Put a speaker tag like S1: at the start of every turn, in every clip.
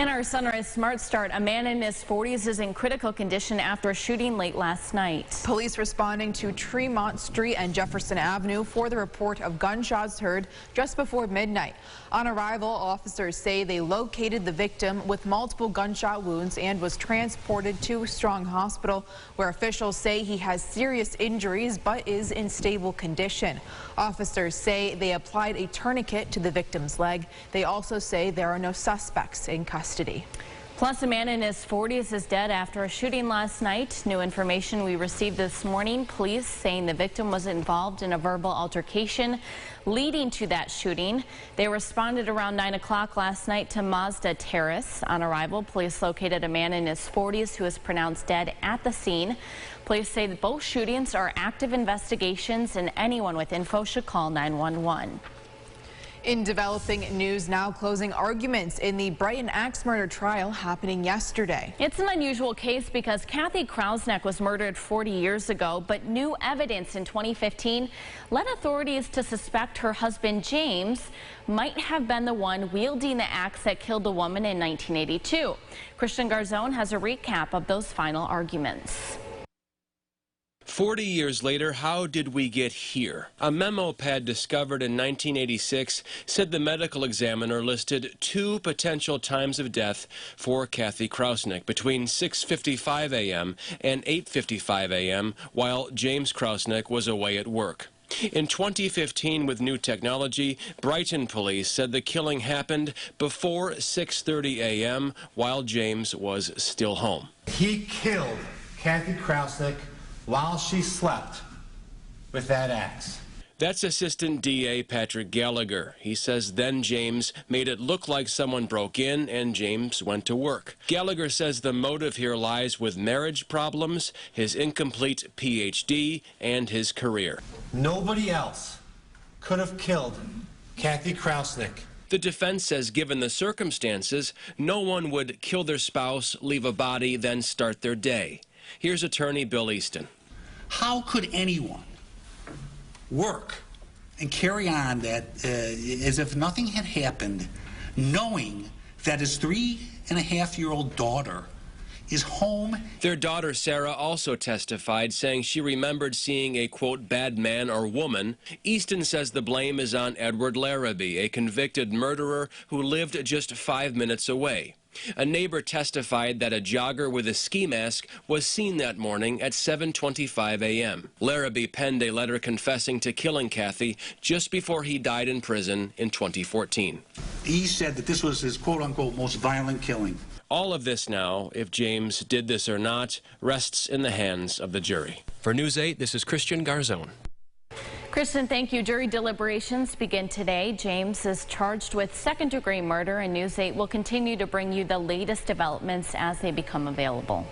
S1: In our Sunrise Smart Start, a man in his 40s is in critical condition after a shooting late last night.
S2: Police responding to Tremont Street and Jefferson Avenue for the report of gunshots heard just before midnight. On arrival, officers say they located the victim with multiple gunshot wounds and was transported to Strong Hospital, where officials say he has serious injuries but is in stable condition. Officers say they applied a tourniquet to the victim's leg. They also say there are no suspects in custody.
S1: Plus, a man in his 40s is dead after a shooting last night. New information we received this morning. Police saying the victim was involved in a verbal altercation leading to that shooting. They responded around 9 o'clock last night to Mazda Terrace. On arrival, police located a man in his 40s who was pronounced dead at the scene. Police say that both shootings are active investigations and anyone with info should call 911.
S2: In developing news now, closing arguments in the Brighton axe murder trial happening yesterday.
S1: It's an unusual case because Kathy Krausneck was murdered 40 years ago, but new evidence in 2015 led authorities to suspect her husband James might have been the one wielding the axe that killed the woman in 1982. Christian Garzone has a recap of those final arguments.
S3: 40 years later, how did we get here? A memo pad discovered in 1986 said the medical examiner listed 2 potential times of death for Kathy Krausneck between 6:55 a.m. and 8:55 a.m. while James Krausneck was away at work. In 2015, with new technology, Brighton police said the killing happened before 6:30 a.m. while James was still home.
S4: He killed Kathy Krausneck while she slept with that axe.
S3: That's Assistant DA Patrick Gallagher. He says then James made it look like someone broke in and James went to work. Gallagher says the motive here lies with marriage problems, his incomplete PhD, and his career.
S4: Nobody else could have killed Kathy Krausneck.
S3: The defense says given the circumstances, no one would kill their spouse, leave a body, then start their day. Here's attorney Bill Easton.
S5: How could anyone work and carry on that as if nothing had happened, knowing that his 3.5-year-old daughter is home?
S3: Their daughter Sarah also testified, saying she remembered seeing a, quote, bad man or woman. Easton says the blame is on Edward Larrabee, a convicted murderer who lived just 5 minutes away. A neighbor testified that a jogger with a ski mask was seen that morning at 7:25 a.m. Larrabee penned a letter confessing to killing Kathy just before he died in prison in 2014.
S5: He said that this was his quote-unquote most violent killing.
S3: All of this now, if James did this or not, rests in the hands of the jury. For News 8, this is Christian Garzone.
S1: Christian, thank you. Jury deliberations begin today. James is charged with second-degree murder, and News 8 will continue to bring you the latest developments as they become available.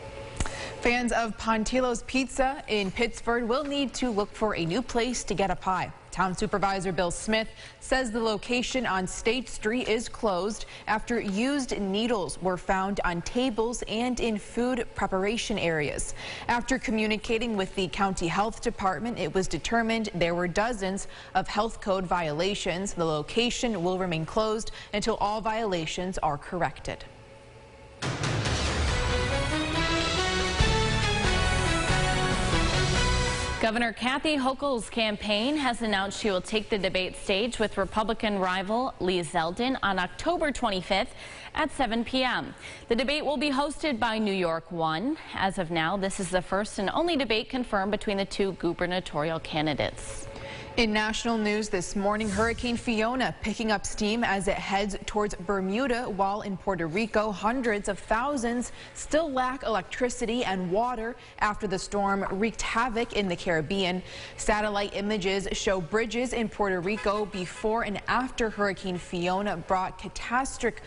S2: Fans of Pontillo's Pizza in Pittsford will need to look for a new place to get a pie. Town Supervisor Bill Smith says the location on State Street is closed after used needles were found on tables and in food preparation areas. After communicating with the county health department, it was determined there were dozens of health code violations. The location will remain closed until all violations are corrected.
S1: Governor Kathy Hochul's campaign has announced she will take the debate stage with Republican rival Lee Zeldin on October 25th at 7 p.m. The debate will be hosted by New York One. As of now, this is the first and only debate confirmed between the two gubernatorial candidates.
S2: In national news this morning, Hurricane Fiona picking up steam as it heads towards Bermuda, while in Puerto Rico, hundreds of thousands still lack electricity and water after the storm wreaked havoc in the Caribbean. Satellite images show bridges in Puerto Rico before and after Hurricane Fiona brought catastrophic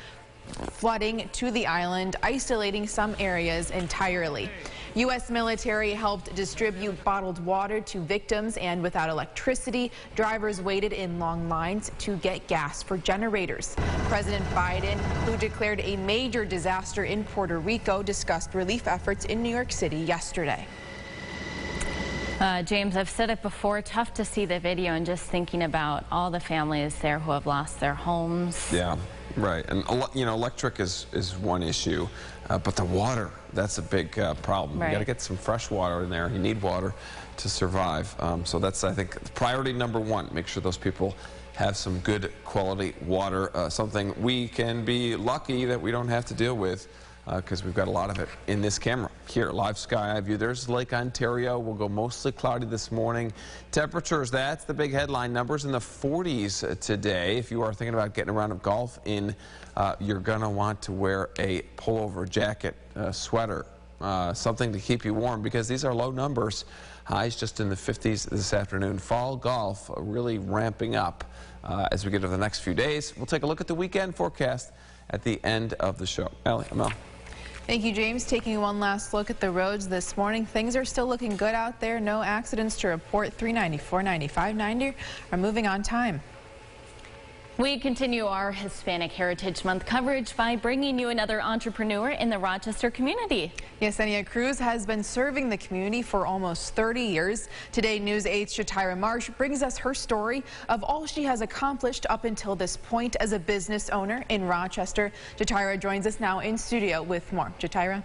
S2: flooding to the island, isolating some areas entirely. U.S. military helped distribute bottled water to victims, and without electricity, drivers waited in long lines to get gas for generators. President Biden, who declared a major disaster in Puerto Rico, discussed relief efforts in New York City yesterday.
S1: James, I've said it before, tough to see the video and just thinking about all the families there who have lost their homes.
S6: Yeah. Right, and you know, electric is one issue, but the water, that's a big problem.
S1: Right.
S6: You got to get some fresh water in there. You need water to survive. So that's, I think, priority number one. Make sure those people have some good quality water, something we can be lucky that we don't have to deal with, because we've got a lot of it in this camera. Here, live sky eye view. There's Lake Ontario. We'll go mostly cloudy this morning. Temperatures, that's the big headline. Numbers in the 40s today. If you are thinking about getting a round of golf in, you're going to want to wear a pullover jacket, sweater, something to keep you warm, because these are low numbers. Highs just in the 50s this afternoon. Fall golf really ramping up as we get to the next few days. We'll take a look at the weekend forecast at the end of the show. Allie, Amel.
S2: Thank you, James. Taking one last look at the roads this morning. Things are still looking good out there. No accidents to report. 390, 490, 590 are moving on time.
S1: We continue our Hispanic Heritage Month coverage by bringing you another entrepreneur in the Rochester community.
S2: Yesenia Cruz has been serving the community for almost 30 years. Today, News 8's Jatira Marsh brings us her story of all she has accomplished up until this point as a business owner in Rochester. Jatira joins us now in studio with more. Jatira.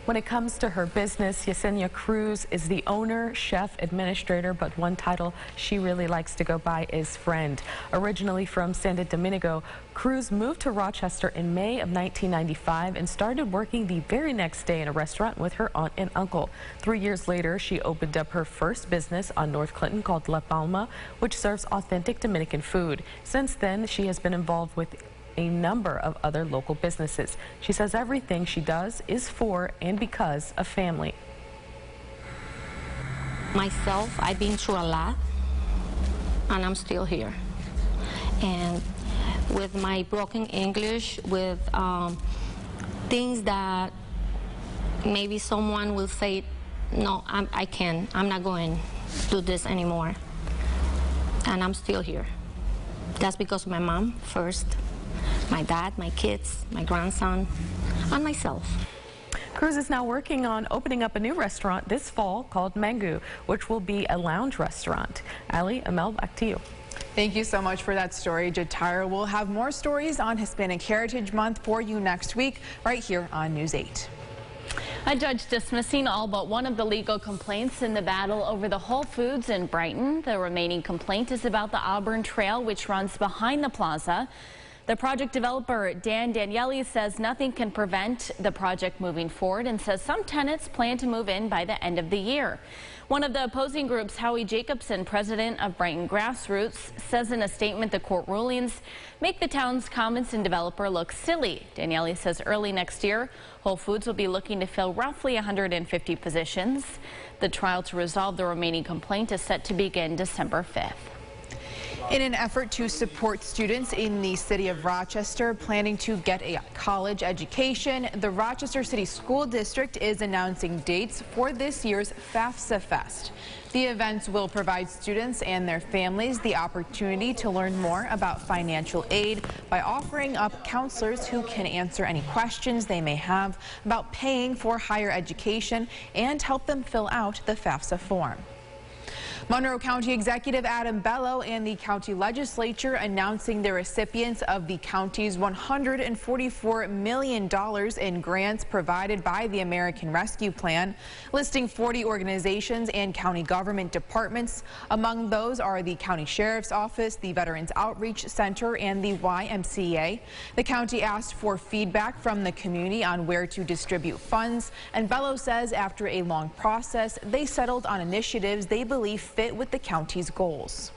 S7: When it comes to her business, Yesenia Cruz is the owner, chef, administrator, but one title she really likes to go by is friend. Originally from Santo Domingo, Cruz moved to Rochester in May of 1995 and started working the very next day in a restaurant with her aunt and uncle. 3 years later, she opened up her first business on North Clinton called La Palma, which serves authentic Dominican food. Since then, she has been involved with a number of other local businesses. She says everything she does is for and because of family.
S8: Myself, I've been through a lot, and I'm still here. And with my broken English, with things that maybe someone will say, no, I can't, I'm not going to do this anymore. And I'm still here. That's because of my mom first, my dad, my kids, my grandson, and myself.
S7: Cruz is now working on opening up a new restaurant this fall called Mangu, which will be a lounge restaurant. Allie, Amel, back to you.
S2: Thank you so much for that story, Jatira. We'll have more stories on Hispanic Heritage Month for you next week, right here on News 8.
S1: A judge dismissing all but one of the legal complaints in the battle over the Whole Foods in Brighton. The remaining complaint is about the Auburn Trail, which runs behind the plaza. The project developer, Dan Daniele, says nothing can prevent the project moving forward and says some tenants plan to move in by the end of the year. One of the opposing groups, Howie Jacobson, president of Brighton Grassroots, says in a statement the court rulings make the town's comments and developer look silly. Daniele says early next year, Whole Foods will be looking to fill roughly 150 positions. The trial to resolve the remaining complaint is set to begin December 5th.
S2: In an effort to support students in the city of Rochester planning to get a college education, the Rochester City School District is announcing dates for this year's FAFSA Fest. The events will provide students and their families the opportunity to learn more about financial aid by offering up counselors who can answer any questions they may have about paying for higher education and help them fill out the FAFSA form. Monroe County Executive Adam Bello and the county legislature announcing the recipients of the county's $144 million in grants provided by the American Rescue Plan, listing 40 organizations and county government departments. Among those are the County Sheriff's Office, the Veterans Outreach Center, and the YMCA. The county asked for feedback from the community on where to distribute funds, and Bello says after a long process, they settled on initiatives they believe fit with the county's goals.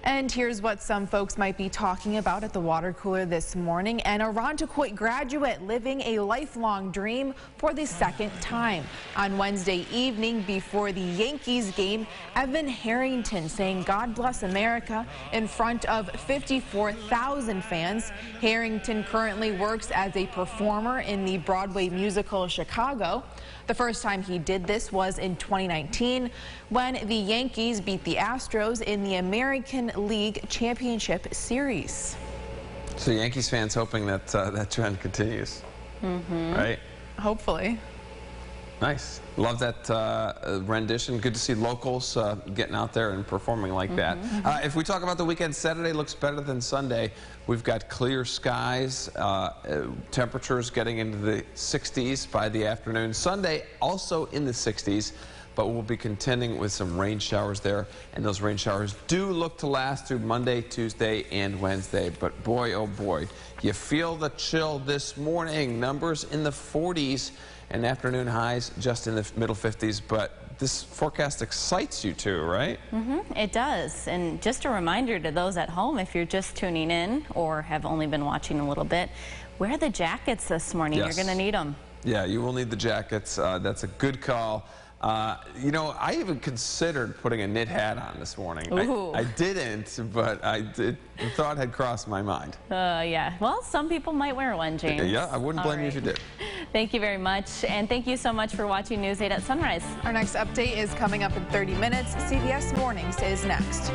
S2: And here's what some folks might be talking about at the water cooler this morning. An Irondequoit graduate living a lifelong dream for the second time. On Wednesday evening before the Yankees game, Evan Harrington sang "God Bless America" in front of 54,000 fans. Harrington currently works as a performer in the Broadway musical Chicago. The first time he did this was in 2019 when the Yankees beat the Astros in the American League Championship Series.
S6: So Yankees fans hoping that that trend continues, right?
S2: Hopefully.
S6: Nice. Love that rendition. Good to see locals getting out there and performing like that. If we talk about the weekend, Saturday looks better than Sunday. We've got clear skies, temperatures getting into the 60s by the afternoon. Sunday also in the 60s, but we'll be contending with some rain showers there, and those rain showers do look to last through Monday, Tuesday, and Wednesday. But boy, oh boy, you feel the chill this morning. Numbers in the 40s and afternoon highs just in the middle 50s, but this forecast excites you too, right?
S1: It does. And just a reminder to those at home, if you're just tuning in or have only been watching a little bit, wear the jackets this morning.
S6: Yes.
S1: You're going to need them.
S6: Yeah, you will need the jackets. That's a good call. You know, I even considered putting a knit hat on this morning. I didn't, but the thought had crossed my mind.
S1: Yeah. Well, some people might wear one, James.
S6: Yeah, I wouldn't blame you if you did.
S1: Thank you very much. And thank you so much for watching News 8 at Sunrise.
S2: Our next update is coming up in 30 minutes. CBS Mornings is next.